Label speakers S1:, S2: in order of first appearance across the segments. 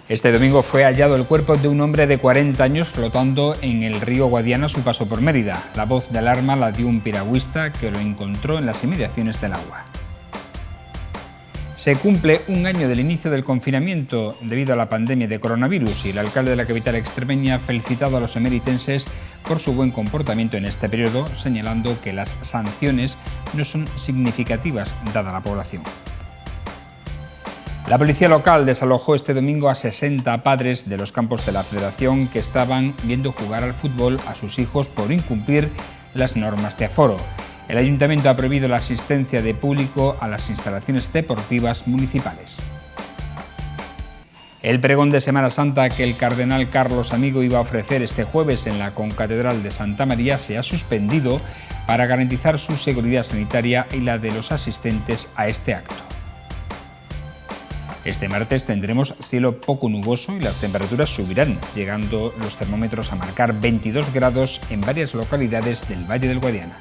S1: Este domingo fue hallado el cuerpo de un hombre de 40 años flotando en el río Guadiana a su paso por Mérida. La voz de alarma la dio un piragüista que lo encontró en las inmediaciones del agua. Se cumple un año del inicio del confinamiento debido a la pandemia de coronavirus y el alcalde de la capital extremeña ha felicitado a los emeritenses por su buen comportamiento en este periodo, señalando que las sanciones no son significativas dada la población. La policía local desalojó este domingo a 60 padres de los campos de la Federación que estaban viendo jugar al fútbol a sus hijos por incumplir las normas de aforo. El ayuntamiento ha prohibido la asistencia de público a las instalaciones deportivas municipales. El pregón de Semana Santa que el cardenal Carlos Amigo iba a ofrecer este jueves en la concatedral de Santa María se ha suspendido para garantizar su seguridad sanitaria y la de los asistentes a este acto. Este martes tendremos cielo poco nuboso y las temperaturas subirán, llegando los termómetros a marcar 22 grados en varias localidades del Valle del Guadiana.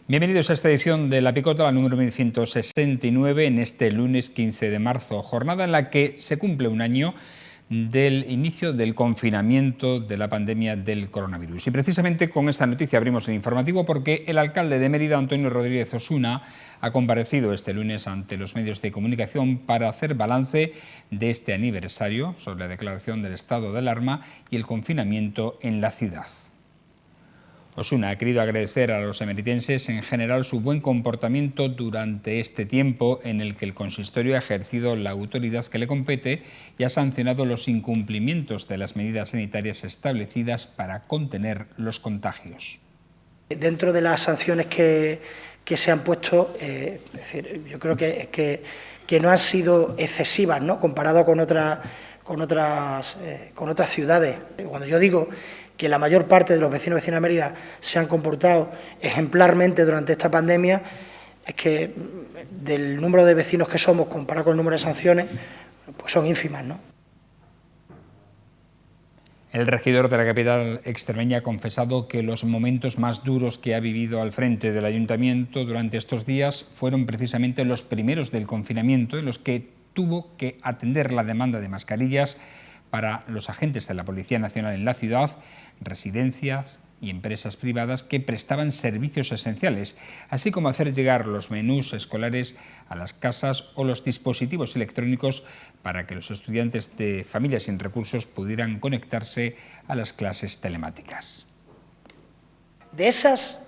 S1: Bienvenidos a esta edición de La Picota, la número 1169, en este lunes 15 de marzo, jornada en la que se cumple un año del inicio del confinamiento de la pandemia del coronavirus. Y precisamente con esta noticia abrimos el informativo porque el alcalde de Mérida, Antonio Rodríguez Osuna, ha comparecido este lunes ante los medios de comunicación para hacer balance de este aniversario sobre la declaración del estado de alarma y el confinamiento en la ciudad. Osuna ha querido agradecer a los emeritenses en general su buen comportamiento durante este tiempo en el que el consistorio ha ejercido la autoridad que le compete y ha sancionado los incumplimientos de las medidas sanitarias establecidas para contener los contagios.
S2: Dentro de las sanciones que se han puesto, es decir, yo creo que no han sido excesivas, ¿no?, comparado con otras ciudades. Cuando yo digo que la mayor parte de los vecinos y vecinas de Mérida se han comportado ejemplarmente durante esta pandemia, es que del número de vecinos que somos comparado con el número de sanciones, pues son ínfimas, ¿no?
S1: El regidor de la capital extremeña ha confesado que los momentos más duros que ha vivido al frente del ayuntamiento durante estos días fueron precisamente los primeros del confinamiento, en los que tuvo que atender la demanda de mascarillas para los agentes de la Policía Nacional en la ciudad, residencias y empresas privadas que prestaban servicios esenciales, así como hacer llegar los menús escolares a las casas o los dispositivos electrónicos para que los estudiantes de familias sin recursos pudieran conectarse a las clases telemáticas.
S2: De esas,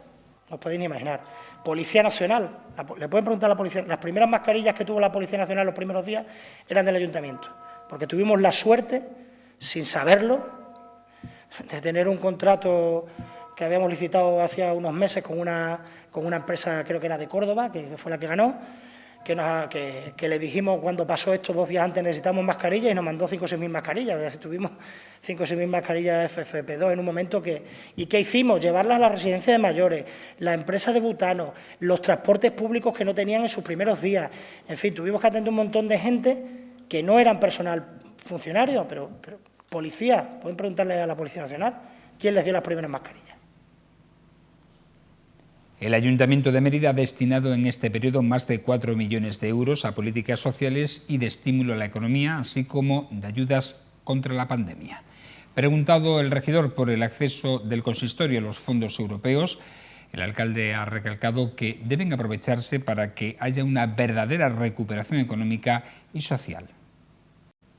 S2: no os podéis ni imaginar, Policía Nacional, le pueden preguntar a la policía, las primeras mascarillas que tuvo la Policía Nacional los primeros días eran del ayuntamiento, porque tuvimos la suerte, sin saberlo, de tener un contrato que habíamos licitado hace unos meses con una empresa, creo que era de Córdoba, que fue la que ganó, que le dijimos cuando pasó esto 2 días antes necesitamos mascarillas y nos mandó 5 o 6.000 mascarillas. Tuvimos 5 o 6.000 mascarillas FFP2 en un momento que... ¿Y qué hicimos? Llevarlas a las residencias de mayores, las empresas de butano, los transportes públicos que no tenían en sus primeros días. En fin, tuvimos que atender un montón de gente que no eran personal funcionario, pero policía. Pueden preguntarle a la Policía Nacional quién les dio las primeras mascarillas.
S1: El Ayuntamiento de Mérida ha destinado en este periodo más de 4 millones de euros a políticas sociales y de estímulo a la economía, así como de ayudas contra la pandemia. Preguntado el regidor por el acceso del consistorio a los fondos europeos, el alcalde ha recalcado que deben aprovecharse para que haya una verdadera recuperación económica y social.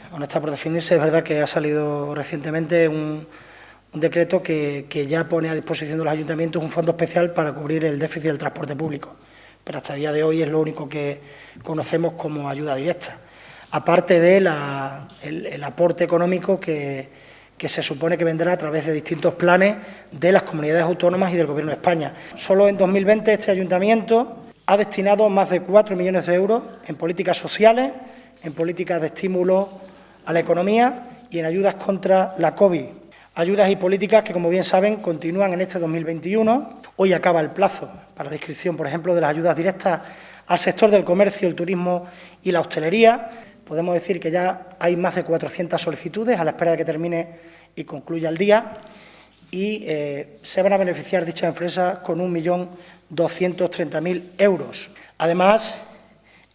S2: Bueno, está por definirse, es verdad que ha salido recientemente un decreto que ya pone a disposición de los ayuntamientos un fondo especial para cubrir el déficit del transporte público, pero hasta el día de hoy es lo único que conocemos como ayuda directa, aparte del aporte económico que se supone que vendrá a través de distintos planes de las comunidades autónomas y del Gobierno de España. Solo en 2020 este ayuntamiento ha destinado más de 4 millones de euros en políticas sociales, en políticas de estímulo a la economía y en ayudas contra la COVID. Ayudas y políticas que, como bien saben, continúan en este 2021. Hoy acaba el plazo para la inscripción, por ejemplo, de las ayudas directas al sector del comercio, el turismo y la hostelería. Podemos decir que ya hay más de 400 solicitudes a la espera de que termine y concluya el día y se van a beneficiar dichas empresas con 1.230.000 euros. Además,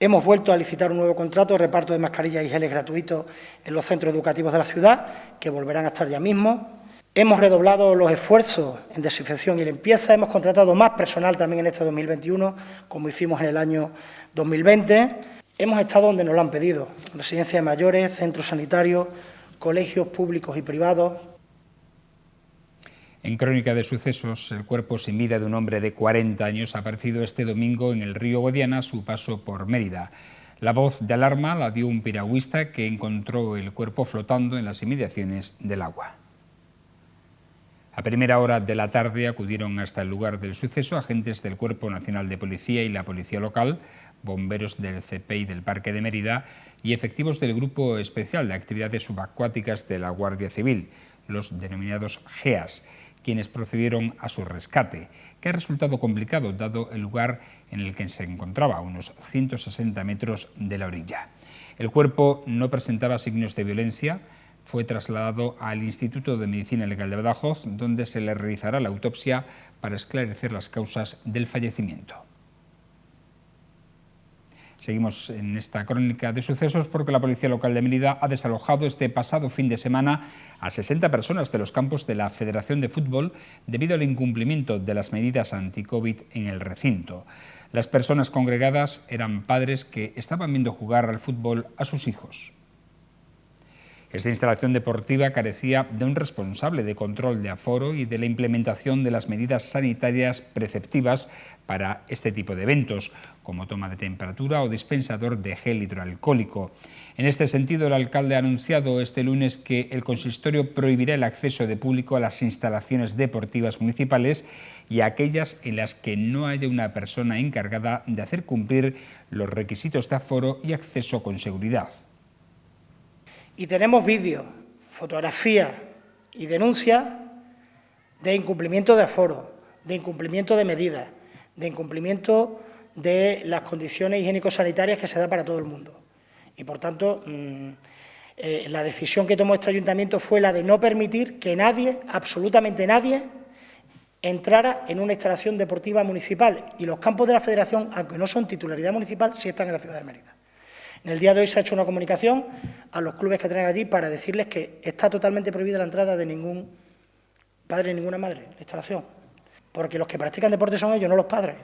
S2: hemos vuelto a licitar un nuevo contrato de reparto de mascarillas y geles gratuitos en los centros educativos de la ciudad, que volverán a estar ya mismo. Hemos redoblado los esfuerzos en desinfección y limpieza, hemos contratado más personal también en este 2021, como hicimos en el año 2020. Hemos estado donde nos lo han pedido, residencias de mayores, centros sanitarios, colegios públicos y privados.
S1: En Crónica de Sucesos, el cuerpo sin vida de un hombre de 40 años ha aparecido este domingo en el río Guadiana a su paso por Mérida. La voz de alarma la dio un piragüista que encontró el cuerpo flotando en las inmediaciones del agua. A primera hora de la tarde acudieron hasta el lugar del suceso agentes del Cuerpo Nacional de Policía y la Policía Local, bomberos del CPI del Parque de Mérida y efectivos del Grupo Especial de Actividades Subacuáticas de la Guardia Civil, los denominados GEAS, quienes procedieron a su rescate, que ha resultado complicado dado el lugar en el que se encontraba, a unos 160 metros de la orilla. El cuerpo no presentaba signos de violencia. Fue trasladado al Instituto de Medicina Legal de Badajoz, donde se le realizará la autopsia para esclarecer las causas del fallecimiento. Seguimos en esta crónica de sucesos porque la Policía Local de Mérida ha desalojado este pasado fin de semana a 60 personas de los campos de la Federación de Fútbol debido al incumplimiento de las medidas anti-COVID en el recinto. Las personas congregadas eran padres que estaban viendo jugar al fútbol a sus hijos. Esta instalación deportiva carecía de un responsable de control de aforo y de la implementación de las medidas sanitarias preceptivas para este tipo de eventos, como toma de temperatura o dispensador de gel hidroalcohólico. En este sentido, el alcalde ha anunciado este lunes que el consistorio prohibirá el acceso de público a las instalaciones deportivas municipales y a aquellas en las que no haya una persona encargada de hacer cumplir los requisitos de aforo y acceso con seguridad.
S2: Y tenemos vídeos, fotografías y denuncias de incumplimiento de aforo, de incumplimiento de medidas, de incumplimiento de las condiciones higiénico-sanitarias que se da para todo el mundo. Y, por tanto, la decisión que tomó este ayuntamiento fue la de no permitir que nadie, absolutamente nadie, entrara en una instalación deportiva municipal. Y los campos de la Federación, aunque no son titularidad municipal, sí están en la ciudad de Mérida. En el día de hoy se ha hecho una comunicación a los clubes que traen allí para decirles que está totalmente prohibida la entrada de ningún padre ni ninguna madre en la instalación, porque los que practican deporte son ellos, no los padres,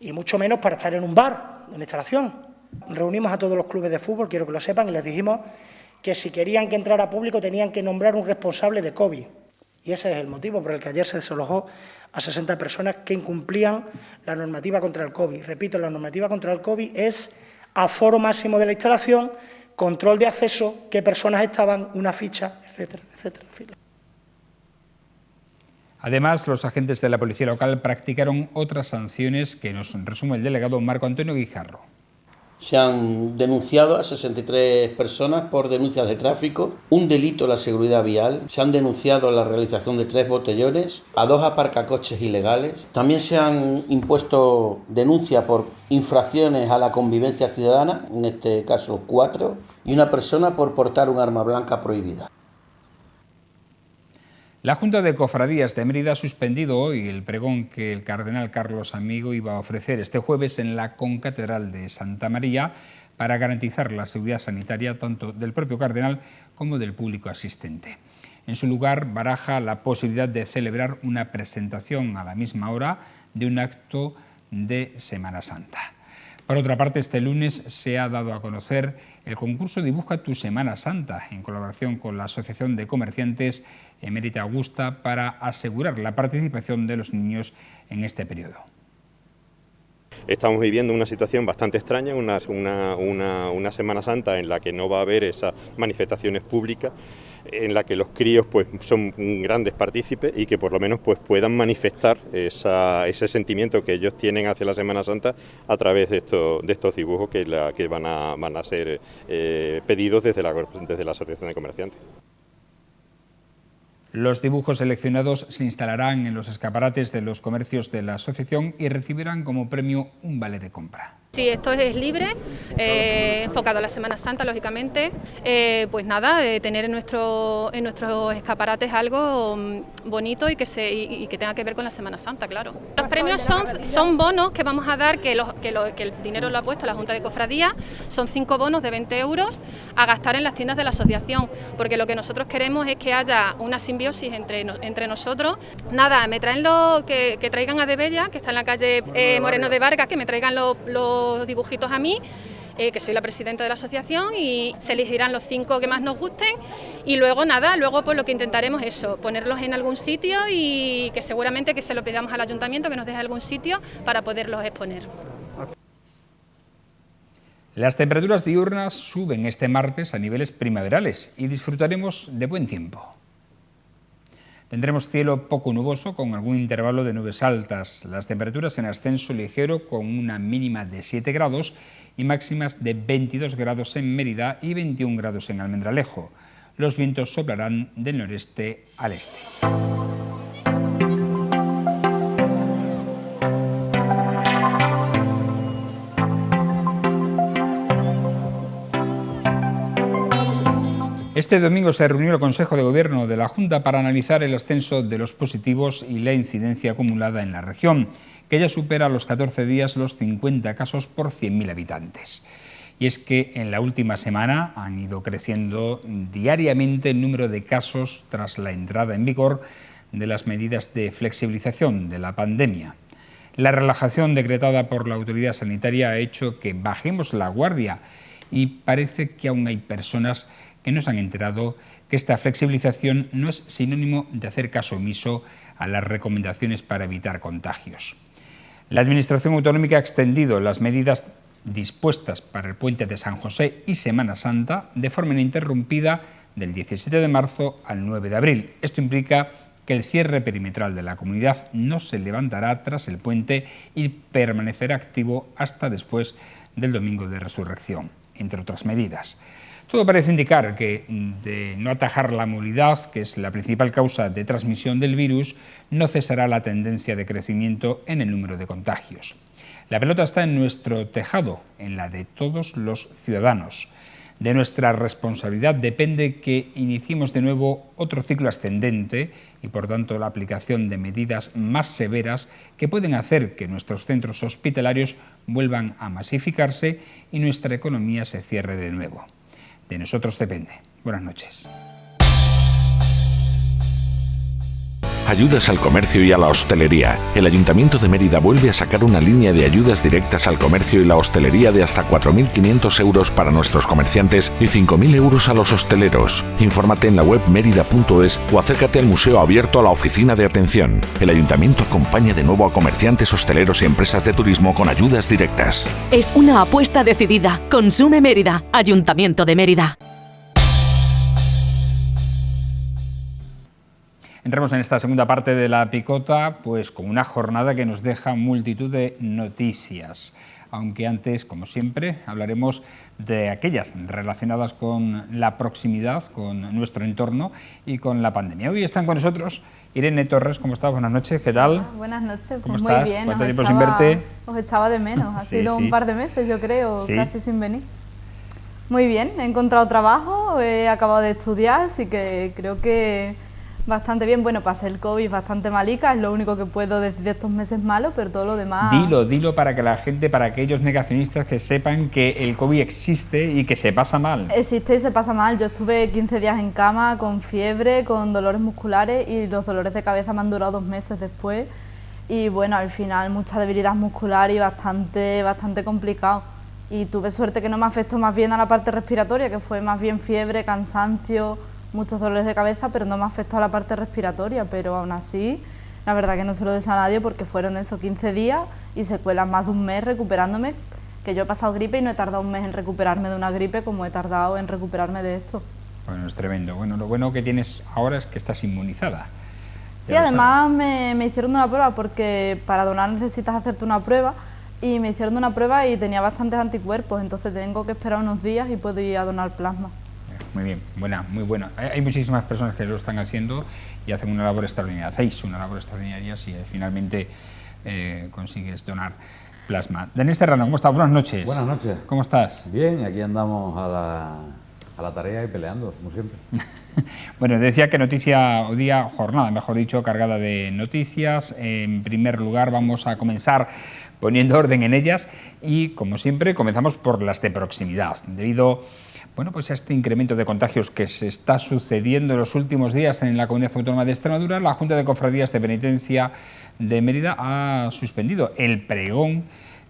S2: y mucho menos para estar en un bar, en la instalación. Reunimos a todos los clubes de fútbol, quiero que lo sepan, y les dijimos que si querían que entrara público tenían que nombrar un responsable de COVID. Y ese es el motivo por el que ayer se desalojó a 60 personas que incumplían la normativa contra el COVID. Repito, la normativa contra el COVID es aforo máximo de la instalación, control de acceso, qué personas estaban, una ficha, etcétera, etcétera.
S1: Además, los agentes de la Policía Local practicaron otras sanciones que nos resume el delegado Marco Antonio Guijarro.
S3: Se han denunciado a 63 personas por denuncias de tráfico, un delito a la seguridad vial, se han denunciado la realización de 3 botellones, a 2 aparcacoches ilegales, también se han impuesto denuncias por infracciones a la convivencia ciudadana, en este caso 4, y una persona por portar un arma blanca prohibida.
S1: La Junta de Cofradías de Mérida ha suspendido hoy el pregón que el cardenal Carlos Amigo iba a ofrecer este jueves en la concatedral de Santa María para garantizar la seguridad sanitaria tanto del propio cardenal como del público asistente. En su lugar, baraja la posibilidad de celebrar una presentación a la misma hora de un acto de Semana Santa. Por otra parte, este lunes se ha dado a conocer el concurso Dibuja tu Semana Santa, en colaboración con la Asociación de Comerciantes Emérita Augusta, para asegurar la participación de los niños en este periodo.
S4: Estamos viviendo una situación bastante extraña, una Semana Santa en la que no va a haber esas manifestaciones públicas, en la que los críos pues son grandes partícipes y que por lo menos pues puedan manifestar ese sentimiento que ellos tienen hacia la Semana Santa a través de estos dibujos que van a ser pedidos desde la Asociación de Comerciantes.
S1: Los dibujos seleccionados se instalarán en los escaparates de los comercios de la asociación y recibirán como premio un vale de compra.
S5: Sí, esto es libre, enfocado a la Semana Santa, lógicamente. Pues nada, tener en nuestros escaparates algo bonito y que tenga que ver con la Semana Santa, claro. Los premios son bonos que vamos a dar, que el dinero lo ha puesto la Junta de Cofradía. Son 5 bonos de 20 euros a gastar en las tiendas de la asociación, porque lo que nosotros queremos es que haya una simbiosis entre nosotros. Nada, me traen que traigan a De Bella, que está en la calle Moreno de Vargas, que me traigan los dibujitos a mí, que soy la presidenta de la asociación, y se elegirán los 5 que más nos gusten, y luego nada, pues lo que intentaremos es eso, ponerlos en algún sitio y que seguramente que se lo pidamos al ayuntamiento que nos deje algún sitio para poderlos exponer.
S1: Las temperaturas diurnas suben este martes a niveles primaverales y disfrutaremos de buen tiempo. Tendremos cielo poco nuboso con algún intervalo de nubes altas, las temperaturas en ascenso ligero con una mínima de 7 grados y máximas de 22 grados en Mérida y 21 grados en Almendralejo. Los vientos soplarán del noreste al este. Este domingo se reunió el Consejo de Gobierno de la Junta para analizar el ascenso de los positivos y la incidencia acumulada en la región, que ya supera a los 14 días los 50 casos por 100.000 habitantes. Y es que en la última semana han ido creciendo diariamente el número de casos tras la entrada en vigor de las medidas de flexibilización de la pandemia. La relajación decretada por la autoridad sanitaria ha hecho que bajemos la guardia y parece que aún hay personas que no se han enterado que esta flexibilización no es sinónimo de hacer caso omiso a las recomendaciones para evitar contagios. La Administración autonómica ha extendido las medidas dispuestas para el puente de San José y Semana Santa de forma ininterrumpida del 17 de marzo al 9 de abril. Esto implica que el cierre perimetral de la comunidad no se levantará tras el puente y permanecerá activo hasta después del Domingo de Resurrección, entre otras medidas. Todo parece indicar que, de no atajar la movilidad, que es la principal causa de transmisión del virus, no cesará la tendencia de crecimiento en el número de contagios. La pelota está en nuestro tejado, en la de todos los ciudadanos. De nuestra responsabilidad depende que iniciemos de nuevo otro ciclo ascendente y, por tanto, la aplicación de medidas más severas que pueden hacer que nuestros centros hospitalarios vuelvan a masificarse y nuestra economía se cierre de nuevo. De nosotros depende. Buenas noches.
S6: Ayudas al comercio y a la hostelería. El Ayuntamiento de Mérida vuelve a sacar una línea de ayudas directas al comercio y la hostelería de hasta 4.500 euros para nuestros comerciantes y 5.000 euros a los hosteleros. Infórmate en la web mérida.es o acércate al museo abierto a la oficina de atención. El Ayuntamiento acompaña de nuevo a comerciantes, hosteleros y empresas de turismo con ayudas directas.
S7: Es una apuesta decidida. Consume Mérida. Ayuntamiento de Mérida.
S1: Entramos en esta segunda parte de La Picota, pues con una jornada que nos deja multitud de noticias. Aunque antes, como siempre, hablaremos de aquellas relacionadas con la proximidad, con nuestro entorno y con la pandemia. Hoy están con nosotros Irene Torres. ¿Cómo estás? Buenas noches, ¿qué tal?
S8: Buenas noches,
S1: ¿Cómo
S8: pues
S1: estás?
S8: muy bien.
S1: ¿Cuánto tiempo sin verte?
S8: Os echaba de menos, ha
S1: Sí,
S8: sido
S1: sí.
S8: un par de meses, yo creo,
S1: Sí.
S8: casi sin venir. Muy bien, he encontrado trabajo, he acabado de estudiar, así que creo que bastante bien. Bueno, pasé el COVID bastante malica, es lo único que puedo decir de estos meses malos, pero todo lo demás...
S1: Dilo para que la gente, para aquellos negacionistas que sepan que el COVID existe y que se pasa mal.
S8: Existe y se pasa mal. Yo estuve 15 días en cama, con fiebre, con dolores musculares, y los dolores de cabeza me han durado 2 meses después. Y bueno, al final mucha debilidad muscular y bastante complicado. Y tuve suerte que no me afectó más bien a la parte respiratoria, que fue más bien fiebre, cansancio, muchos dolores de cabeza, pero no me afectó a la parte respiratoria. Pero aún así, la verdad que no se lo deseo a nadie, porque fueron esos 15 días y secuelas más de un mes recuperándome, que yo he pasado gripe y no he tardado un mes en recuperarme de una gripe como he tardado en recuperarme de esto.
S1: Bueno, es tremendo. Bueno, lo bueno que tienes ahora es que estás inmunizada.
S8: Sí, además me hicieron una prueba, porque para donar necesitas hacerte una prueba, y me hicieron una prueba y tenía bastantes anticuerpos, entonces tengo que esperar unos días y puedo ir a donar plasma.
S1: muy bien, muy buena. Hay muchísimas personas que lo están haciendo y hacen una labor extraordinaria. Hacéis una labor extraordinaria si finalmente consigues donar plasma. Daniel Serrano, ¿cómo estás? Buenas noches.
S9: Buenas noches.
S1: ¿Cómo estás?
S9: Bien, aquí andamos a la tarea y peleando, como siempre.
S1: Bueno, decía que jornada, mejor dicho, cargada de noticias. En primer lugar, vamos a comenzar poniendo orden en ellas y, como siempre, comenzamos por las de proximidad. Debido pues a este incremento de contagios que se está sucediendo en los últimos días en la Comunidad Autónoma de Extremadura, la Junta de Cofradías de Penitencia de Mérida ha suspendido el pregón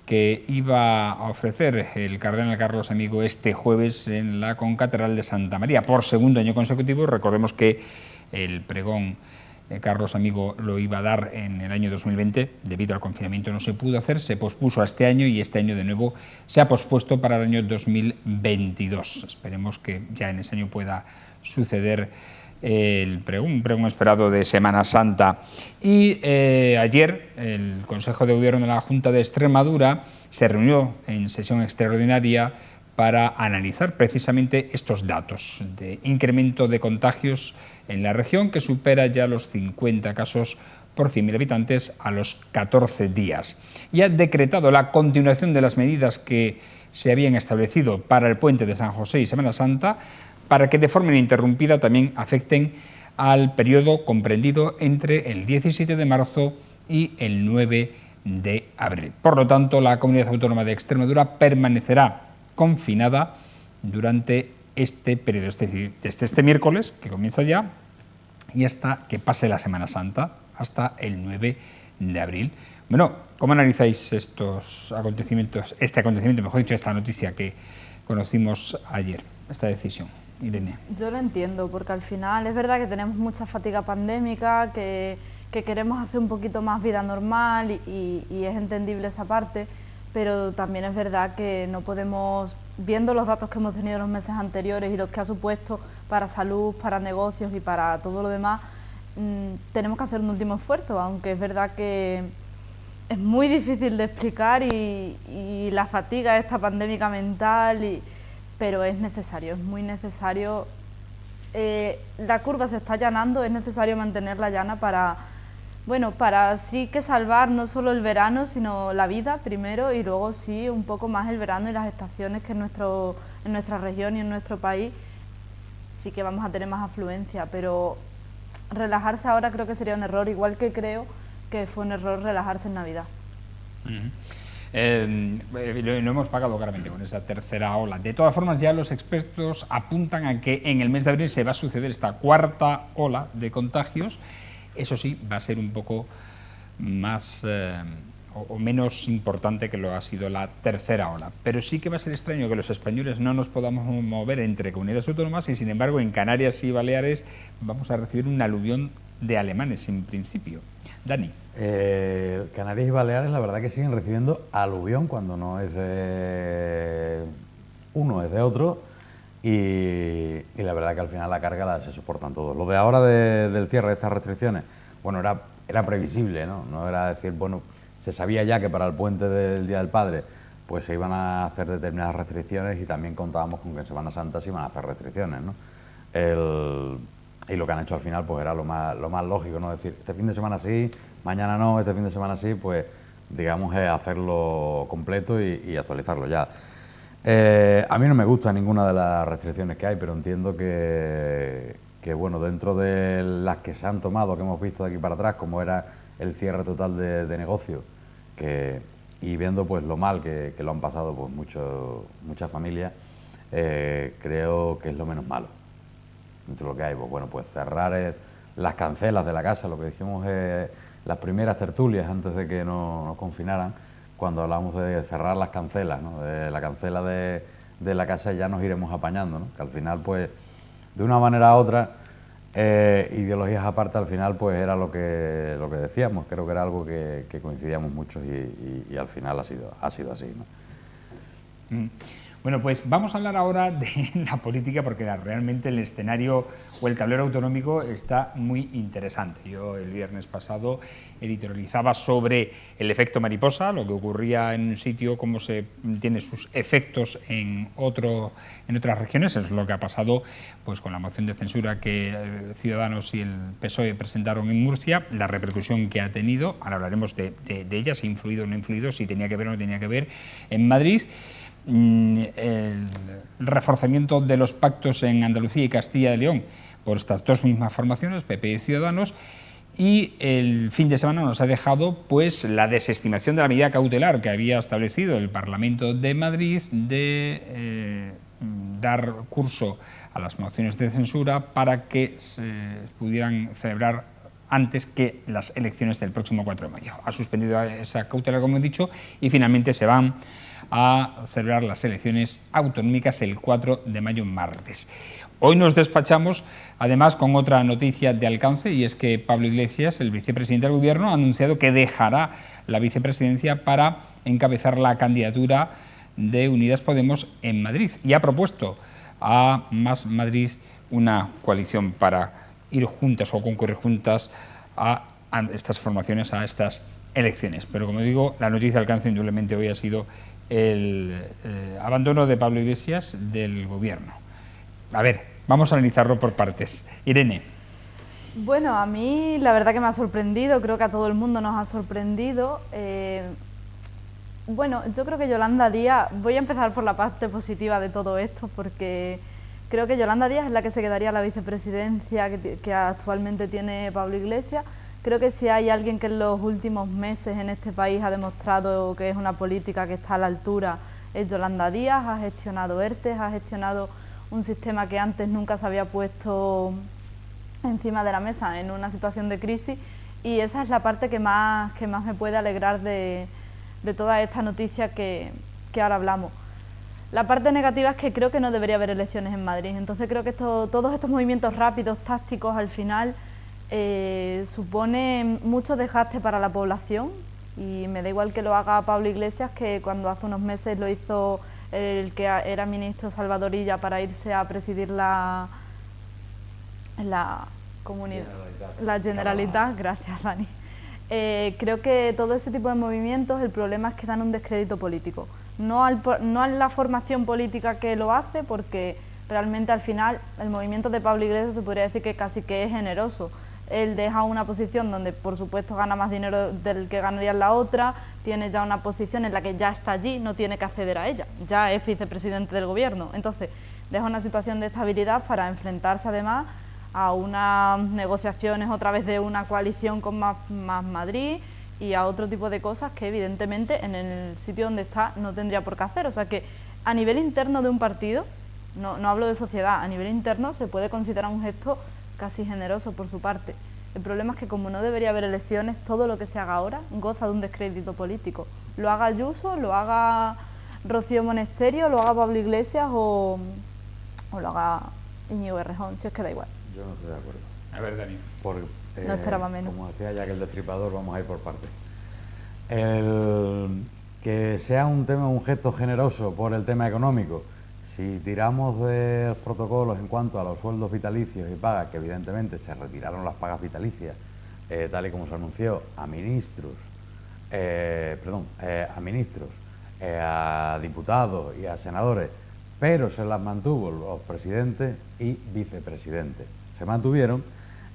S1: que iba a ofrecer el cardenal Carlos Amigo este jueves en la concatedral de Santa María. Por segundo año consecutivo, recordemos que el pregón Carlos Amigo lo iba a dar en el año 2020, debido al confinamiento no se pudo hacer, se pospuso a este año y este año de nuevo se ha pospuesto para el año 2022. Esperemos que ya en ese año pueda suceder un pregón esperado de Semana Santa. Y ayer el Consejo de Gobierno de la Junta de Extremadura se reunió en sesión extraordinaria para analizar precisamente estos datos de incremento de contagios en la región, que supera ya los 50 casos por 100.000 habitantes a los 14 días. Y ha decretado la continuación de las medidas que se habían establecido para el puente de San José y Semana Santa, para que de forma ininterrumpida también afecten al periodo comprendido entre el 17 de marzo y el 9 de abril. Por lo tanto, la Comunidad Autónoma de Extremadura permanecerá confinada durante este periodo, es decir, desde este miércoles, que comienza ya, y hasta que pase la Semana Santa, hasta el 9 de abril. Bueno, ¿cómo analizáis estos acontecimientos, mejor dicho, esta noticia que conocimos ayer, esta decisión? Irene.
S8: Yo lo entiendo, porque al final es verdad que tenemos mucha fatiga pandémica, que queremos hacer un poquito más vida normal y es entendible esa parte, pero también es verdad que no podemos, viendo los datos que hemos tenido los meses anteriores y los que ha supuesto para salud, para negocios y para todo lo demás, tenemos que hacer un último esfuerzo, aunque es verdad que es muy difícil de explicar y la fatiga esta pandémica mental, pero es necesario, es muy necesario. La curva se está allanando, es necesario mantenerla llana para sí que salvar no solo el verano, sino la vida primero y luego sí un poco más el verano y las estaciones que en nuestra región y en nuestro país sí que vamos a tener más afluencia, pero relajarse ahora creo que sería un error, igual que creo que fue un error relajarse en Navidad.
S1: Lo hemos pagado claramente con esa tercera ola. De todas formas, ya los expertos apuntan a que en el mes de abril se va a suceder esta cuarta ola de contagios. Eso sí, va a ser un poco más o menos importante que lo ha sido la tercera ola. Pero sí que va a ser extraño que los españoles no nos podamos mover entre comunidades autónomas y, sin embargo, en Canarias y Baleares vamos a recibir un aluvión de alemanes, en principio. Dani.
S9: Canarias y Baleares, la verdad que siguen recibiendo aluvión cuando no es de uno, es de otro. Y la verdad que al final la carga se soportan todos. Lo de ahora del cierre de estas restricciones, bueno, era previsible, ¿no? No era decir, bueno, se sabía ya que para el puente del Día del Padre pues se iban a hacer determinadas restricciones y también contábamos con que en Semana Santa se iban a hacer restricciones, ¿no? Y lo que han hecho al final pues era lo más lógico, ¿no? Es decir, este fin de semana sí, mañana no, este fin de semana sí, pues digamos es hacerlo completo y actualizarlo ya. A mí no me gusta ninguna de las restricciones que hay, pero entiendo que bueno, dentro de las que se han tomado, que hemos visto de aquí para atrás, como era el cierre total de negocio, y viendo pues lo mal que lo han pasado pues muchas familias, creo que es lo menos malo. Entre lo que hay, pues bueno, pues cerrar las cancelas de la casa, lo que dijimos las primeras tertulias antes de que nos confinaran, cuando hablamos de cerrar las cancelas, ¿no? De la cancela de la casa ya nos iremos apañando, ¿no? Que al final, pues, de una manera u otra, ideologías aparte, al final, pues era lo que decíamos, creo que era algo que coincidíamos muchos y al final ha sido así, ¿no?
S1: Bueno, pues vamos a hablar ahora de la política porque realmente el escenario o el tablero autonómico está muy interesante. Yo el viernes pasado editorializaba sobre el efecto mariposa, lo que ocurría en un sitio, cómo se tiene sus efectos en otras regiones. Eso es lo que ha pasado pues, con la moción de censura que Ciudadanos y el PSOE presentaron en Murcia, la repercusión que ha tenido. Ahora hablaremos de ella, si ha influido o no ha influido, si tenía que ver o no tenía que ver en Madrid. El reforzamiento de los pactos en Andalucía y Castilla y León por estas dos mismas formaciones, PP y Ciudadanos, y el fin de semana nos ha dejado pues la desestimación de la medida cautelar que había establecido el Parlamento de Madrid de dar curso a las mociones de censura para que se pudieran celebrar antes que las elecciones del próximo 4 de mayo. Ha suspendido esa cautelar, como he dicho, y finalmente se van a celebrar las elecciones autonómicas el 4 de mayo, martes. Hoy nos despachamos, además, con otra noticia de alcance, y es que Pablo Iglesias, el vicepresidente del Gobierno, ha anunciado que dejará la vicepresidencia para encabezar la candidatura de Unidas Podemos en Madrid, y ha propuesto a Más Madrid una coalición para ir juntas o concurrir juntas a estas formaciones, a estas elecciones. Pero, como digo, la noticia de alcance indudablemente hoy ha sido el abandono de Pablo Iglesias del Gobierno. A ver, vamos a analizarlo por partes. Irene.
S8: Bueno, a mí la verdad que me ha sorprendido, creo que a todo el mundo nos ha sorprendido. Bueno, yo creo que Yolanda Díaz, voy a empezar por la parte positiva de todo esto, porque creo que Yolanda Díaz es la que se quedaría la vicepresidencia que actualmente tiene Pablo Iglesias. Creo que si hay alguien que en los últimos meses en este país ha demostrado que es una política que está a la altura, es Yolanda Díaz. Ha gestionado ERTES, ha gestionado un sistema que antes nunca se había puesto encima de la mesa en una situación de crisis, y esa es la parte que más me puede alegrar de toda esta noticia que ahora hablamos. La parte negativa es que creo que no debería haber elecciones en Madrid, entonces creo que todos estos movimientos rápidos, tácticos, al final supone mucho desgaste para la población, y me da igual que lo haga Pablo Iglesias que cuando hace unos meses lo hizo el que era ministro Salvador Illa para irse a presidir la Generalitat. Gracias, Dani. Creo que todo ese tipo de movimientos, el problema es que dan un descrédito político, no a la formación política que lo hace, porque realmente al final el movimiento de Pablo Iglesias se podría decir que casi que es generoso. Él deja una posición donde por supuesto gana más dinero del que ganaría en la otra, tiene ya una posición en la que ya está allí, no tiene que acceder a ella, ya es vicepresidente del Gobierno, entonces deja una situación de estabilidad para enfrentarse además a unas negociaciones otra vez de una coalición con más Madrid y a otro tipo de cosas que evidentemente en el sitio donde está no tendría por qué hacer. O sea que a nivel interno de un partido, no hablo de sociedad, a nivel interno se puede considerar un gesto casi generoso por su parte. El problema es que como no debería haber elecciones, todo lo que se haga ahora goza de un descrédito político. Lo haga Ayuso, lo haga Rocío Monesterio, lo haga Pablo Iglesias o lo haga Íñigo Errejón, si es que da igual.
S9: Yo no estoy de acuerdo.
S1: A ver, Dani.
S8: No esperaba menos.
S9: Como decía Jack el Destripador, vamos a ir por partes. Que sea un tema, un gesto generoso por el tema económico. Si tiramos de los protocolos en cuanto a los sueldos vitalicios y pagas, que evidentemente se retiraron las pagas vitalicias, tal y como se anunció, a ministros, a diputados y a senadores, pero se las mantuvo los presidentes y vicepresidentes. Se mantuvieron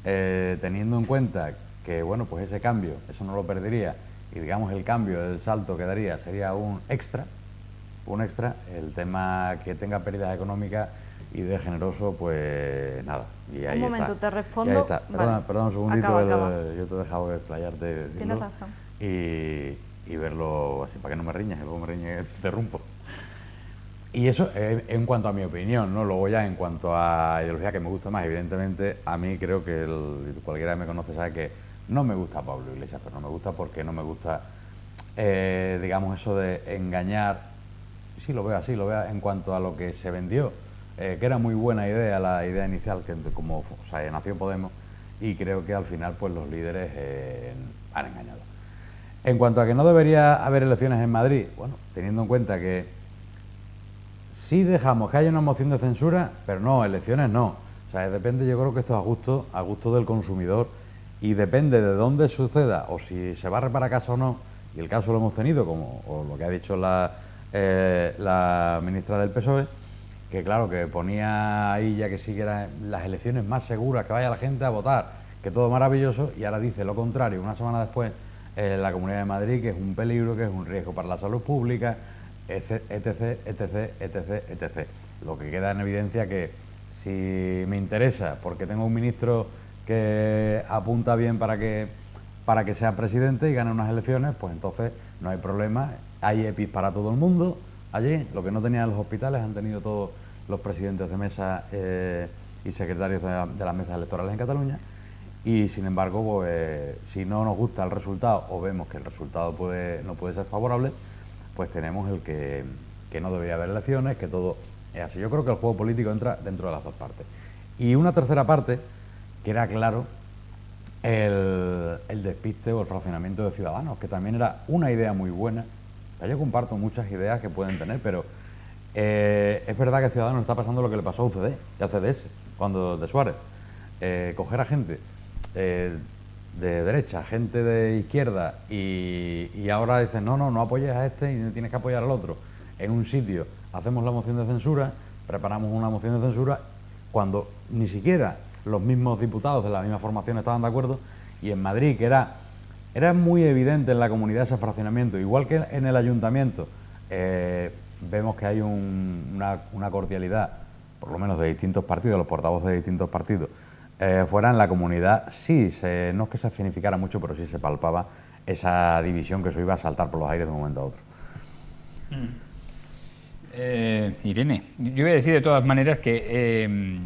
S9: teniendo en cuenta que, bueno, pues ese cambio, eso no lo perdería, y digamos el cambio, el salto que daría sería un extra, el tema que tenga pérdidas económicas y de generoso, pues nada. Y ahí
S8: un momento,
S9: está.
S8: te respondo.
S9: Y ahí está.
S8: Vale.
S9: Perdón un segundito,
S8: Acaba.
S9: yo te he dejado explayarte.
S8: Tienes razón.
S9: Y verlo así, para que no me riñas, que luego me riñes te interrumpo. Y eso en cuanto a mi opinión, ¿no? Luego ya en cuanto a ideología que me gusta más, evidentemente, a mí creo que cualquiera que me conoce sabe que no me gusta Pablo Iglesias, pero no me gusta porque no me gusta, digamos, eso de engañar. Sí, lo veo así, lo veo en cuanto a lo que se vendió, que era muy buena idea, la idea inicial, que como nació Podemos, y creo que al final pues los líderes han engañado. En cuanto a que no debería haber elecciones en Madrid, bueno, teniendo en cuenta que sí dejamos que haya una moción de censura, pero no, elecciones no. O sea, depende, yo creo que esto es a gusto del consumidor y depende de dónde suceda o si se va a reparar casa o no, y el caso lo hemos tenido, como o lo que ha dicho la ministra del PSOE, que claro, que ponía ahí ya que sí que eran las elecciones más seguras, que vaya la gente a votar, que todo maravilloso, y ahora dice lo contrario, una semana después, la Comunidad de Madrid, que es un peligro, que es un riesgo para la salud pública, etc, etc, etc, etc. Lo que queda en evidencia que si me interesa, porque tengo un ministro que apunta bien para que sea presidente y gane unas elecciones, pues entonces no hay problema, hay EPIs para todo el mundo allí, lo que no tenían los hospitales han tenido todos los presidentes de mesa y secretarios de las mesas electorales en Cataluña, y sin embargo, pues, si no nos gusta el resultado o vemos que el resultado no puede ser favorable, pues tenemos el que no debería haber elecciones, que todo es así. Yo creo que el juego político entra dentro de las dos partes. Y una tercera parte, que era claro, el despiste o el fraccionamiento de Ciudadanos, que también era una idea muy buena. Yo comparto muchas ideas que pueden tener, pero es verdad que Ciudadanos está pasando lo que le pasó a UCD y a CDS, cuando de Suárez. Coger a gente de derecha, gente de izquierda, y ahora dicen, no apoyes a este y tienes que apoyar al otro. En un sitio hacemos la moción de censura, preparamos una moción de censura, cuando ni siquiera los mismos diputados de la misma formación estaban de acuerdo, y en Madrid, que era muy evidente en la comunidad ese fraccionamiento, igual que en el ayuntamiento, vemos que hay una cordialidad, por lo menos de distintos partidos, los portavoces de distintos partidos, fuera en la comunidad, sí, no es que se escenificara mucho, pero sí se palpaba esa división que se iba a saltar por los aires de un momento a otro.
S1: Irene, yo voy a decir de todas maneras que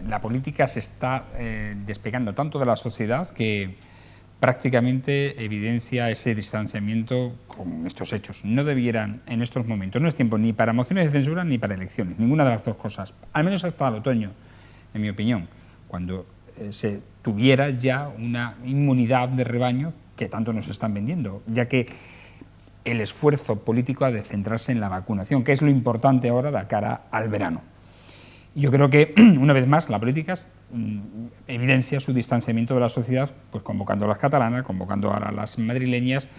S1: la política se está despegando tanto de la sociedad que prácticamente evidencia ese distanciamiento con estos hechos. No debieran en estos momentos, no es tiempo ni para mociones de censura ni para elecciones, ninguna de las dos cosas, al menos hasta el otoño, en mi opinión, cuando se tuviera ya una inmunidad de rebaño que tanto nos están vendiendo, ya que el esfuerzo político ha de centrarse en la vacunación, que es lo importante ahora de cara al verano. Yo creo que, una vez más, la política evidencia su distanciamiento de la sociedad, pues convocando a las catalanas, convocando ahora a las madrileñas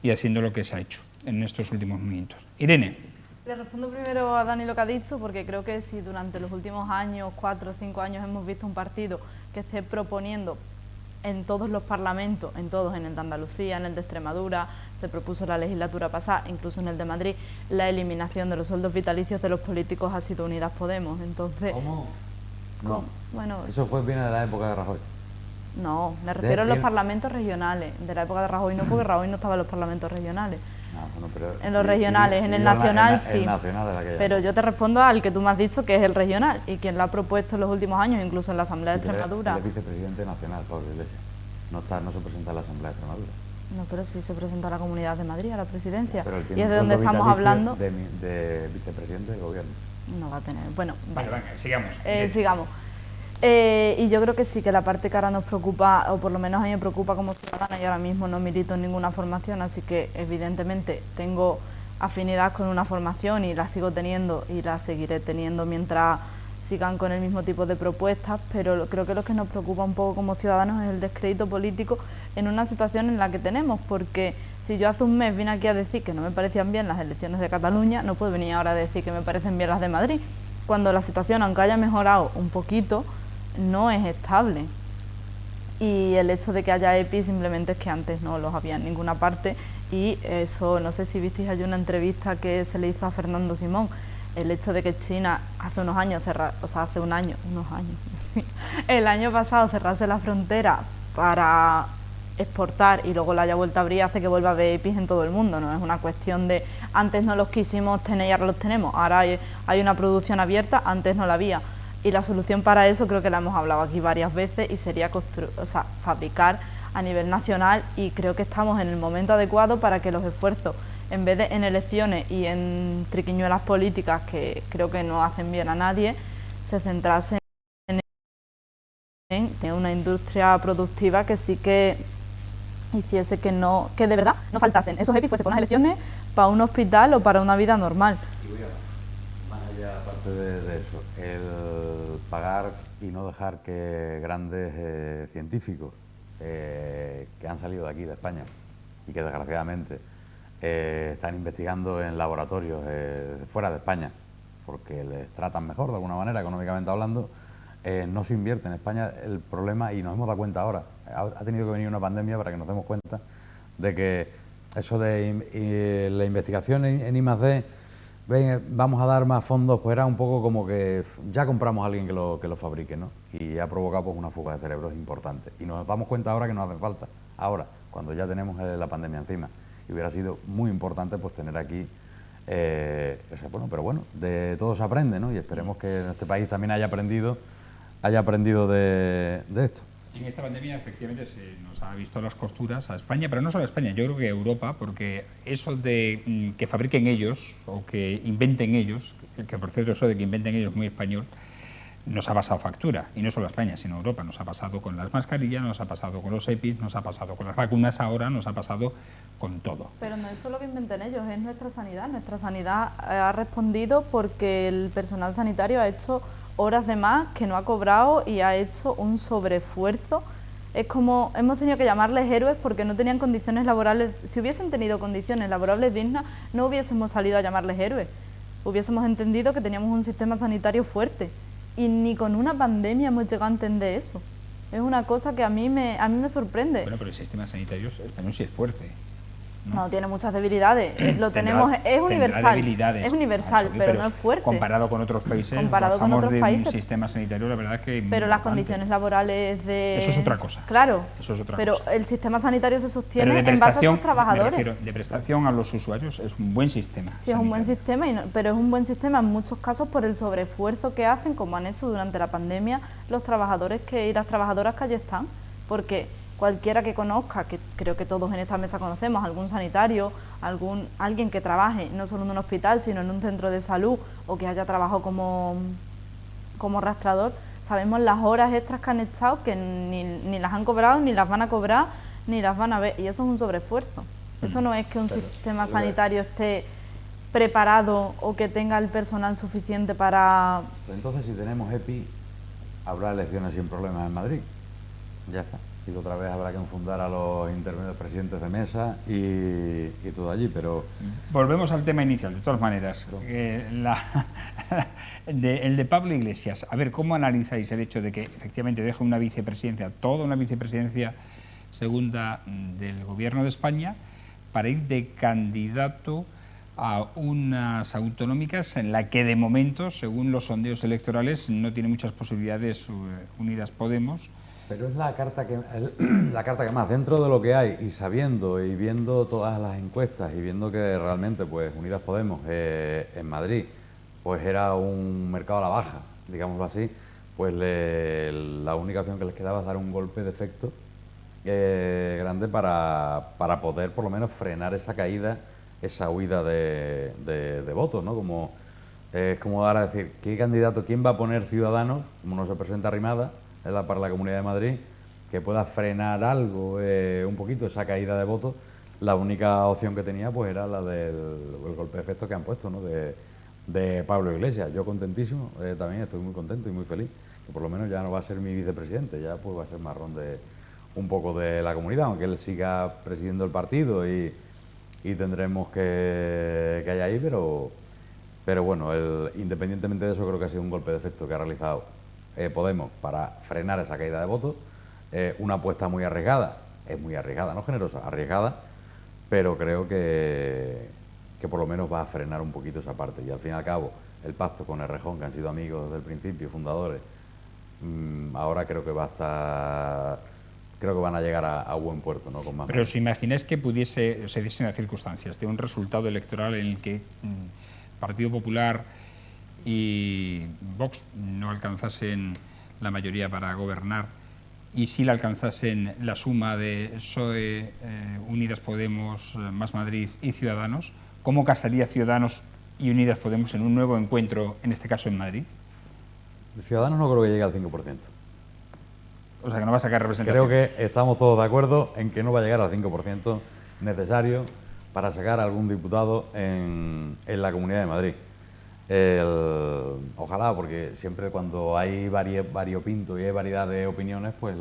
S1: y haciendo lo que se ha hecho en estos últimos momentos. Irene.
S8: Le respondo primero a Dani lo que ha dicho, porque creo que si durante los últimos años, 4 o 5 años, hemos visto un partido que esté proponiendo en todos los parlamentos, en todos, en el de Andalucía, en el de Extremadura, se propuso la legislatura pasada, incluso en el de Madrid, la eliminación de los sueldos vitalicios de los políticos, ha sido Unidas Podemos. Entonces,
S9: ¿cómo? No,
S8: bueno,
S9: eso viene de la época de Rajoy.
S8: No, me refiero a los parlamentos regionales, de la época de Rajoy no, porque Rajoy no estaba en los parlamentos regionales.
S9: Bueno, pero
S8: en los regionales, en el nacional sí,
S9: el nacional es aquella.
S8: Pero yo te respondo al que tú me has dicho, que es el regional, y quien lo ha propuesto en los últimos años, incluso en la Asamblea de Extremadura.
S9: Él es vicepresidente nacional, Pablo Iglesias, no se presenta en la Asamblea de Extremadura.
S8: No, pero sí se presenta a la Comunidad de Madrid, a la presidencia,
S9: y
S8: es de donde estamos hablando.
S9: De vicepresidente del gobierno.
S8: No va a tener, bueno.
S1: Vale, sigamos.
S8: Sigamos. Y yo creo que sí, que la parte que ahora nos preocupa, o por lo menos a mí me preocupa como ciudadana, y ahora mismo no milito en ninguna formación, así que evidentemente tengo afinidad con una formación y la sigo teniendo y la seguiré teniendo mientras sigan con el mismo tipo de propuestas, pero creo que lo que nos preocupa un poco como ciudadanos es el descrédito político en una situación en la que tenemos, porque si yo hace un mes vine aquí a decir que no me parecían bien las elecciones de Cataluña, no puedo venir ahora a decir que me parecen bien las de Madrid, cuando la situación, aunque haya mejorado un poquito, no es estable. Y el hecho de que haya EPI simplemente es que antes no los había en ninguna parte, y eso, no sé si visteis ayer una entrevista que se le hizo a Fernando Simón, el hecho de que China hace unos años, el año pasado cerrase la frontera para exportar y luego la haya vuelto a abrir, hace que vuelva a haber EPIs en todo el mundo. No es una cuestión de antes no los quisimos tener y ahora los tenemos, ahora hay una producción abierta, antes no la había. Y la solución para eso creo que la hemos hablado aquí varias veces y sería fabricar a nivel nacional, y creo que estamos en el momento adecuado para que los esfuerzos, en vez de en elecciones y en triquiñuelas políticas que creo que no hacen bien a nadie, se centrasen en tener una industria productiva que sí que hiciese que de verdad no faltasen esos EPIs, fuese para unas elecciones, para un hospital o para una vida normal.
S9: Ya, aparte de eso, el pagar y no dejar que grandes científicos que han salido de aquí, de España, y que desgraciadamente están investigando en laboratorios fuera de España, porque les tratan mejor de alguna manera, económicamente hablando, no se invierte en España. El problema, y nos hemos dado cuenta ahora, ha tenido que venir una pandemia para que nos demos cuenta de que eso de la investigación en I+D, vamos a dar más fondos, pues era un poco como que ya compramos a alguien que lo fabrique, ¿no? Y ha provocado pues una fuga de cerebros importante. Y nos damos cuenta ahora que nos hace falta, ahora, cuando ya tenemos la pandemia encima. Y hubiera sido muy importante pues tener aquí, bueno, pero bueno, de todo se aprende, ¿no? Y esperemos que en este país también haya aprendido de esto.
S1: En esta pandemia efectivamente se nos ha visto las costuras a España, pero no solo a España, yo creo que a Europa, porque eso de que fabriquen ellos o que inventen ellos, que por cierto eso de que inventen ellos es muy español, nos ha pasado factura, y no solo a España, sino a Europa. Nos ha pasado con las mascarillas, nos ha pasado con los EPIs, nos ha pasado con las vacunas ahora, nos ha pasado con todo.
S8: Pero no es solo que inventen ellos, es nuestra sanidad. Nuestra sanidad ha respondido porque el personal sanitario ha hecho horas de más que no ha cobrado y ha hecho un sobreesfuerzo. Es como, hemos tenido que llamarles héroes porque no tenían condiciones laborales. Si hubiesen tenido condiciones laborales dignas, no hubiésemos salido a llamarles héroes. Hubiésemos entendido que teníamos un sistema sanitario fuerte. Y ni con una pandemia hemos llegado a entender eso. Es una cosa que a mí me sorprende.
S1: Bueno, pero el sistema sanitario español sí es fuerte.
S8: No, tiene muchas debilidades. Lo tenemos, es universal. Es universal, pero no es fuerte.
S1: Comparado con otros países,
S8: comparado con otros países,
S1: un sistema sanitario, la verdad es que
S8: pero las condiciones laborales de...
S1: Eso es otra cosa.
S8: Claro,
S1: eso es otra
S8: pero
S1: cosa.
S8: El sistema sanitario se sostiene en base a sus trabajadores.
S1: Me refiero, de prestación a los usuarios es un buen sistema.
S8: Sí, sanitario. Es un buen sistema, pero es un buen sistema en muchos casos por el sobreesfuerzo que hacen, como han hecho durante la pandemia, los trabajadores y las trabajadoras que allí están, porque cualquiera que conozca, que creo que todos en esta mesa conocemos, algún sanitario, alguien que trabaje no solo en un hospital, sino en un centro de salud o que haya trabajado como rastrador, sabemos las horas extras que han estado que ni las han cobrado, ni las van a cobrar, ni las van a ver, y eso es un sobreesfuerzo. Eso no es que un sistema sanitario esté preparado o que tenga el personal suficiente para...
S9: Entonces, si tenemos EPI, habrá elecciones sin problemas en Madrid. Ya está. Y otra vez habrá que enfundar a los intermedios presidentes de mesa y todo allí, pero...
S1: Volvemos al tema inicial, de todas maneras. El de Pablo Iglesias. A ver, ¿cómo analizáis el hecho de que efectivamente deje una vicepresidencia, toda una vicepresidencia segunda del Gobierno de España, para ir de candidato a unas autonómicas en la que de momento, según los sondeos electorales, no tiene muchas posibilidades Unidas Podemos?
S9: Pero es la carta que más, dentro de lo que hay, y sabiendo y viendo todas las encuestas y viendo que realmente pues Unidas Podemos en Madrid pues era un mercado a la baja, digámoslo así, pues la única opción que les quedaba es dar un golpe de efecto grande para poder por lo menos frenar esa caída, esa huida de votos, ¿no? Es como ahora decir, ¿qué candidato, quién va a poner Ciudadanos, como no se presenta Arrimada, para la Comunidad de Madrid, que pueda frenar algo, un poquito, esa caída de votos? La única opción que tenía pues era la del golpe de efecto que han puesto, ¿no? de Pablo Iglesias. Yo contentísimo, también estoy muy contento y muy feliz, que por lo menos ya no va a ser mi vicepresidente, ya pues va a ser marrón de un poco de la comunidad, aunque él siga presidiendo el partido y tendremos que haya ahí, pero bueno, independientemente de eso, creo que ha sido un golpe de efecto que ha realizado Podemos para frenar esa caída de votos. Una apuesta muy arriesgada, es muy arriesgada, no generosa, arriesgada, pero creo que por lo menos va a frenar un poquito esa parte. Y al fin y al cabo, el pacto con Errejón, que han sido amigos desde el principio, fundadores, ahora creo que van a llegar a buen puerto, ¿no? Con más.
S1: Pero ¿os imagináis que se diesen las circunstancias de un resultado electoral en el que Partido Popular y Vox no alcanzasen la mayoría para gobernar y si la alcanzasen la suma de PSOE, Unidas Podemos, Más Madrid y Ciudadanos? ¿Cómo casaría Ciudadanos y Unidas Podemos en un nuevo encuentro, en este caso en Madrid?
S9: Ciudadanos no creo que llegue al 5%.
S1: O sea, que no va a sacar representación.
S9: Creo que estamos todos de acuerdo en que no va a llegar al 5% necesario para sacar algún diputado en la Comunidad de Madrid. Ojalá, porque siempre cuando hay variopinto y hay variedad de opiniones, pues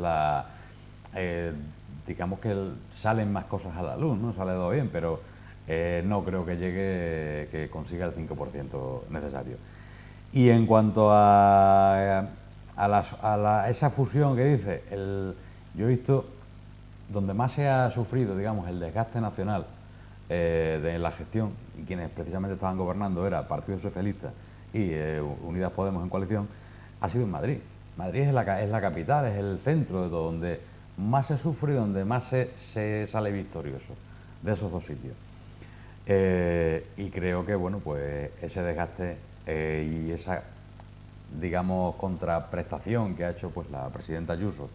S9: digamos que salen más cosas a la luz, ¿no? Sale todo bien, pero no creo que llegue, que consiga el 5% necesario. Y en cuanto a esa fusión que dice, yo he visto donde más se ha sufrido, digamos, el desgaste nacional de la gestión, y quienes precisamente estaban gobernando era Partido Socialista y Unidas Podemos en coalición, ha sido en Madrid. Madrid es la capital, es el centro de todo, donde más se sufre y donde más se sale victorioso de esos dos sitios. Y creo que, bueno, pues ese desgaste y esa, digamos, contraprestación que ha hecho pues la presidenta Ayuso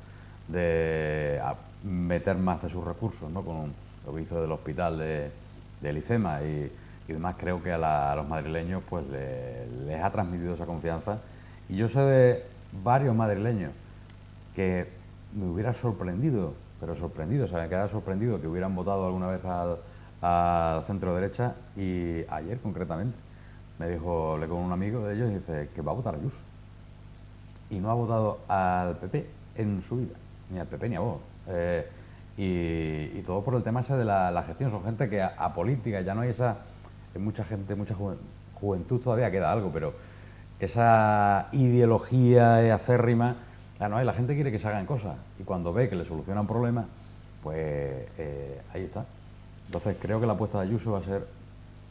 S9: de meter más de sus recursos, ¿no? Con lo que hizo del hospital del IFEMA y demás, creo que a los madrileños pues les ha transmitido esa confianza. Y yo sé de varios madrileños que me hubiera sorprendido, pero sorprendido, o sea, me quedaba sorprendido que hubieran votado alguna vez al centro derecha, y ayer concretamente me dijo, hablé con un amigo de ellos y dice que va a votar a Ayuso. Y no ha votado al PP en su vida, ni al PP ni a Vox. Y todo por el tema ese de la gestión. Son gente que apolítica, ya no hay esa... Hay mucha gente, mucha juventud todavía queda algo, pero esa ideología acérrima, ya no hay. La gente quiere que se hagan cosas y cuando ve que le solucionan problemas, pues ahí está. Entonces creo que la apuesta de Ayuso va a ser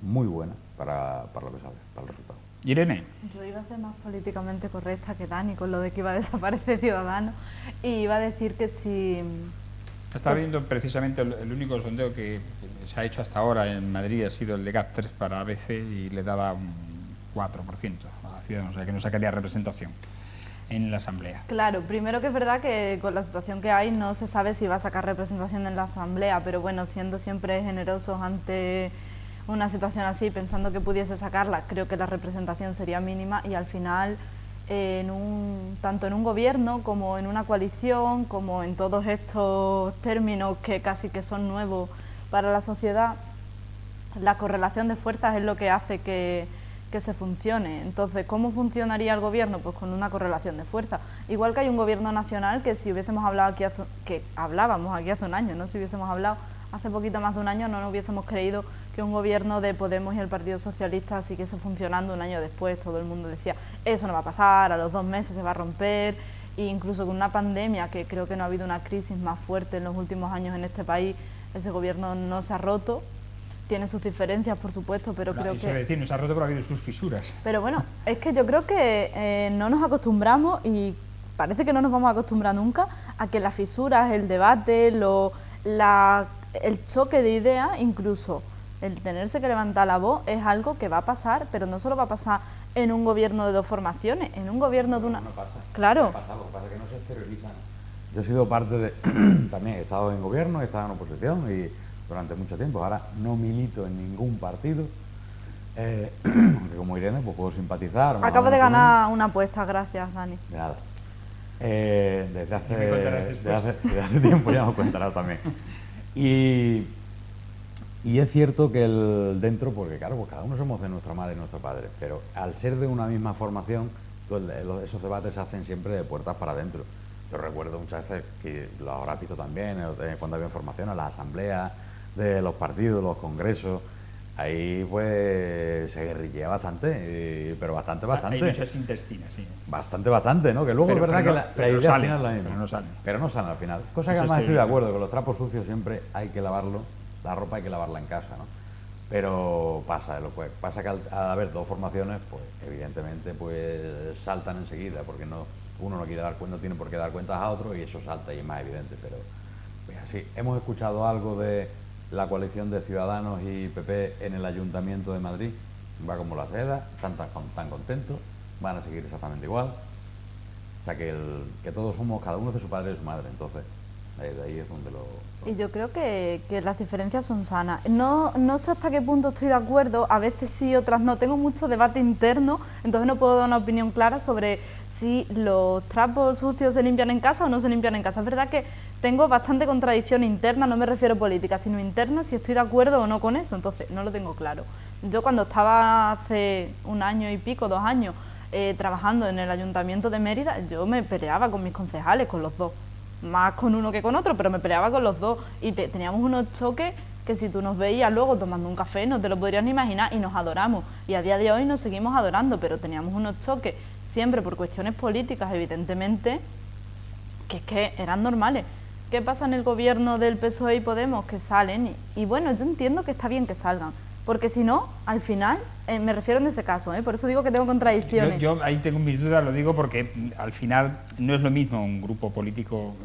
S9: muy buena para lo que sale, para el resultado.
S1: Irene.
S8: Yo iba a ser más políticamente correcta que Dani con lo de que iba a desaparecer Ciudadanos, y iba a decir que si...
S1: Estaba viendo precisamente el único sondeo que se ha hecho hasta ahora en Madrid ha sido el de GAT3 para ABC y le daba un 4% a Ciudadanos, o sea que no sacaría representación en la Asamblea.
S8: Claro, primero que es verdad que con la situación que hay no se sabe si va a sacar representación en la Asamblea, pero bueno, siendo siempre generosos ante una situación así, pensando que pudiese sacarla, creo que la representación sería mínima y al final, tanto en un gobierno como en una coalición, como en todos estos términos que casi que son nuevos para la sociedad, la correlación de fuerzas es lo que hace que se funcione. Entonces, ¿cómo funcionaría el gobierno? Pues con una correlación de fuerzas. Igual que hay un gobierno nacional que si hubiésemos hablado aquí hablábamos aquí hace un año, ¿no? Si hubiésemos hablado hace poquito más de un año, no nos hubiésemos creído que un gobierno de Podemos y el Partido Socialista siguiese funcionando un año después. Todo el mundo decía, eso no va a pasar, a los 2 meses se va a romper, e incluso con una pandemia, que creo que no ha habido una crisis más fuerte en los últimos años en este país, ese gobierno no se ha roto. Tiene sus diferencias, por supuesto, pero creo que...
S1: decir, no se ha roto, pero ha habido sus fisuras.
S8: Pero bueno, es que yo creo que no nos acostumbramos, y parece que no nos vamos a acostumbrar nunca, a que las fisuras, el debate, el choque de ideas, incluso el tenerse que levantar la voz, es algo que va a pasar, pero no solo va a pasar en un gobierno de 2 formaciones, en un gobierno de una...
S9: No pasa.
S8: Claro.
S9: No pasa, lo que pasa es que no se exteriorizan. Yo he sido parte de... También he estado en gobierno, he estado en oposición y durante mucho tiempo. Ahora no milito en ningún partido, aunque como Irene pues puedo simpatizar.
S8: Acabo de ganar una apuesta, gracias Dani.
S9: De nada. Desde hace tiempo ya nos contarás también. Y es cierto que dentro, porque claro, pues cada uno somos de nuestra madre y nuestro padre, pero al ser de una misma formación, pues esos debates se hacen siempre de puertas para adentro. Yo recuerdo muchas veces, que lo habrás visto también, cuando había formación, a las asambleas de los partidos, los congresos, ahí pues se guerrillea bastante, pero bastante.
S1: Hay luchas intestinas, sí.
S9: Bastante, ¿no? Que luego es verdad que la idea al final es la misma.
S1: Pero
S9: no salen al final. Cosa que además estoy de acuerdo, que los trapos sucios siempre hay que lavarlos, la ropa hay que lavarla en casa, ¿no? Pero pasa que al haber 2 formaciones, pues evidentemente pues saltan enseguida, porque uno no quiere dar cuenta, no tiene por qué dar cuentas a otro, y eso salta y es más evidente. Pero pues así, hemos escuchado algo de la coalición de Ciudadanos y PP en el Ayuntamiento de Madrid, va como la seda, están tan contentos, van a seguir exactamente igual. O sea que todos somos, cada uno de su padre y de su madre, entonces de ahí es donde
S8: Y yo creo que las diferencias son sanas. No sé hasta qué punto estoy de acuerdo, a veces sí, otras no. Tengo mucho debate interno, entonces no puedo dar una opinión clara sobre si los trapos sucios se limpian en casa o no se limpian en casa. Es verdad que tengo bastante contradicción interna, no me refiero a política, sino interna, si estoy de acuerdo o no con eso, entonces no lo tengo claro. Yo cuando estaba hace 1 año y pico, 2 años, trabajando en el Ayuntamiento de Mérida, yo me peleaba con mis concejales, con los dos. Más con uno que con otro, pero me peleaba con los dos. Y teníamos unos choques que si tú nos veías luego tomando un café no te lo podrías ni imaginar, y nos adoramos. Y a día de hoy nos seguimos adorando, pero teníamos unos choques siempre por cuestiones políticas, evidentemente, que es que eran normales. ¿Qué pasa en el gobierno del PSOE y Podemos? Que salen y bueno, yo entiendo que está bien que salgan, porque si no, al final, me refiero en ese caso, por eso digo que tengo contradicciones.
S1: Yo ahí tengo mis dudas, lo digo porque al final no es lo mismo un grupo político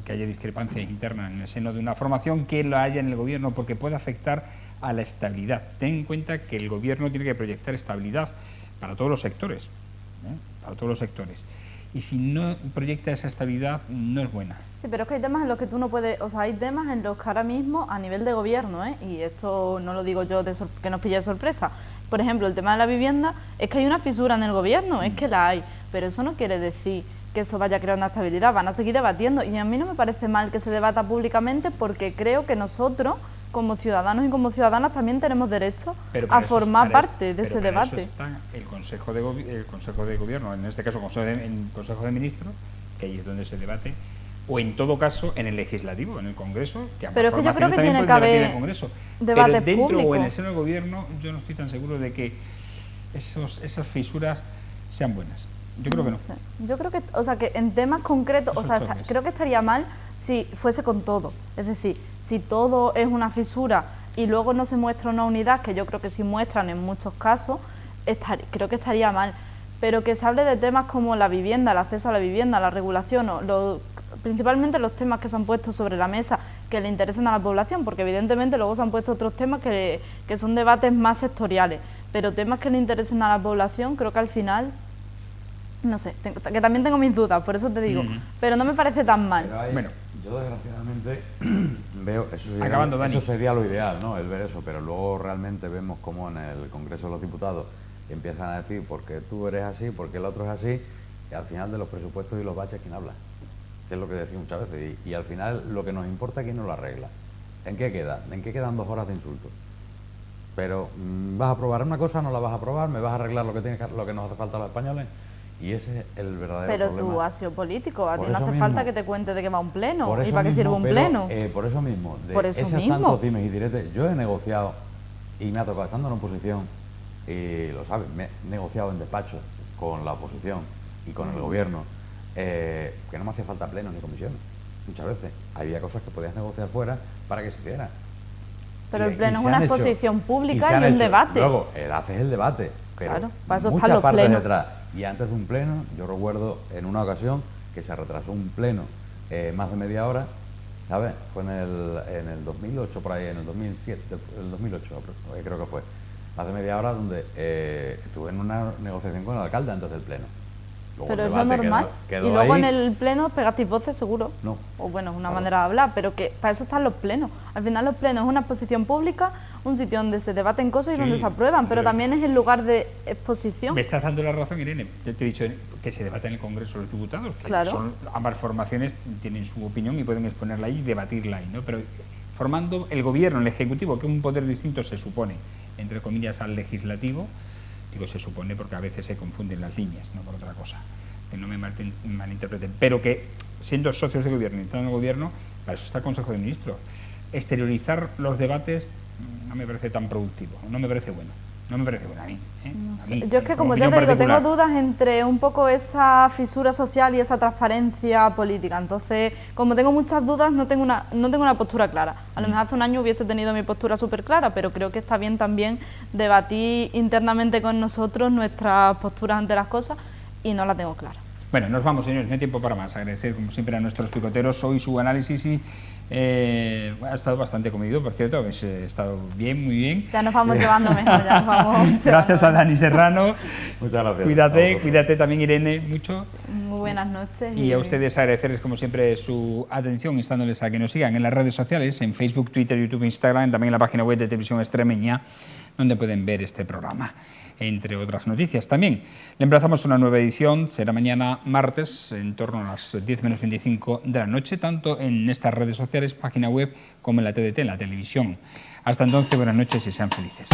S1: que haya discrepancias internas en el seno de una formación que lo haya en el gobierno, porque puede afectar a la estabilidad. Ten en cuenta que el gobierno tiene que proyectar estabilidad para todos los sectores, para todos los sectores. Y si no proyecta esa estabilidad, no es buena.
S8: Sí, pero es que hay temas en los que tú no puedes, o sea, hay temas en los que ahora mismo a nivel de gobierno, y esto no lo digo yo que nos pille de sorpresa, por ejemplo, el tema de la vivienda, es que hay una fisura en el gobierno, es que la hay, pero eso no quiere decir que eso vaya a crear una estabilidad, van a seguir debatiendo, y a mí no me parece mal que se debata públicamente, porque creo que nosotros, como ciudadanos y como ciudadanas, también tenemos derecho a formar parte de ese debate.
S1: Eso está el Consejo de Gobierno, en este caso el Consejo de Ministros, que ahí es donde se debate, o en todo caso en el Legislativo, en el Congreso, que
S8: pero es que yo creo que tiene que haber debates
S1: pero dentro
S8: públicos.
S1: O en el seno del Gobierno, yo no estoy tan seguro de que esas fisuras sean buenas. Yo creo que no.
S8: Sé. Yo creo que, o sea, que en temas concretos, o sea, creo que estaría mal si fuese con todo. Es decir, si todo es una fisura y luego no se muestra una unidad, que yo creo que sí muestran en muchos casos, creo que estaría mal. Pero que se hable de temas como la vivienda, el acceso a la vivienda, la regulación, principalmente los temas que se han puesto sobre la mesa que le interesan a la población, porque evidentemente luego se han puesto otros temas que son debates más sectoriales, pero temas que le interesen a la población, creo que al final... No sé, que también tengo mis dudas, por eso te digo, pero no me parece tan mal.
S9: Bueno, yo desgraciadamente veo,
S1: eso
S9: sería lo ideal, ¿no? El ver eso, pero luego realmente vemos cómo en el Congreso de los Diputados empiezan a decir por qué tú eres así, por qué el otro es así, y al final de los presupuestos y los baches, ¿quién habla? Que es lo que decimos muchas veces, y al final lo que nos importa es quién no lo arregla. ¿En qué queda? ¿En qué quedan 2 horas de insulto? Pero vas a aprobar una cosa, no la vas a aprobar, me vas a arreglar lo que nos hace falta a los españoles. Y ese es el verdadero problema.
S8: Pero tú has sido político, a ti no hace falta que te cuente de qué va un pleno y para qué sirve un pleno.
S9: Por eso mismo, esos tantos dimes y diretes, yo he negociado y me ha tocado, estando en oposición, y lo sabes, me he negociado en despacho con la oposición y con el gobierno, que no me hacía falta plenos ni comisiones. Muchas veces había cosas que podías negociar fuera para que se hiciera.
S8: Pero el pleno es una exposición pública y un debate.
S9: Luego, haces el debate, pero
S8: claro, para eso
S9: muchas
S8: están los
S9: partes
S8: plenos.
S9: detrás. Y antes de un pleno, yo recuerdo en una ocasión que se retrasó un pleno más de media hora, ¿sabes? Fue en el 2008, por ahí, en el 2007, el 2008 creo que fue, más de media hora, donde estuve en una negociación con el alcalde antes del pleno. Luego
S8: pero es lo normal.
S9: Quedó
S8: y luego
S9: ahí.
S8: En el pleno pegasteis voces, seguro.
S9: No.
S8: O bueno, es una manera de hablar, pero que para eso están los plenos. Al final los plenos es una exposición pública, un sitio donde se debaten cosas y donde se aprueban, pero también es el lugar de exposición.
S1: Me estás dando la razón, Irene. Yo te he dicho que se debate en el Congreso de los Diputados, que ambas formaciones tienen su opinión y pueden exponerla ahí y debatirla ahí, ¿no? Pero formando el Gobierno, el Ejecutivo, que es un poder distinto se supone, entre comillas, al Legislativo. Digo se supone porque a veces se confunden las líneas, no por otra cosa, que no me malinterpreten, pero que siendo socios de gobierno y entrando en el gobierno, para eso está el Consejo de Ministros. Exteriorizar los debates no me parece tan productivo, no me parece bueno. No me parece bueno a mí.
S8: No sé. Yo es que, como ya te digo, tengo dudas entre un poco esa fisura social y esa transparencia política. Entonces, como tengo muchas dudas, no tengo una postura clara. A lo mejor hace un año hubiese tenido mi postura súper clara, pero creo que está bien también debatir internamente con nosotros nuestras posturas ante las cosas y no la tengo clara.
S1: Bueno, nos vamos, señores, no hay tiempo para más. Agradecer, como siempre, a nuestros picoteros hoy su análisis y ha estado bastante comedido, por cierto, habéis estado bien, muy bien.
S8: Ya nos vamos llevando mejor, ya nos vamos.
S1: Gracias a Dani Serrano.
S9: Muchas gracias.
S1: Cuídate también, Irene, mucho.
S8: Muy buenas noches.
S1: Y a ustedes agradecerles, como siempre, su atención, instándoles a que nos sigan en las redes sociales, en Facebook, Twitter, YouTube, Instagram, también en la página web de Televisión Extremeña, donde pueden ver este programa, entre otras noticias también. Le emplazamos una nueva edición, será mañana martes, en torno a las 10 menos 25 de la noche, tanto en estas redes sociales, página web, como en la TDT, en la televisión. Hasta entonces, buenas noches y sean felices.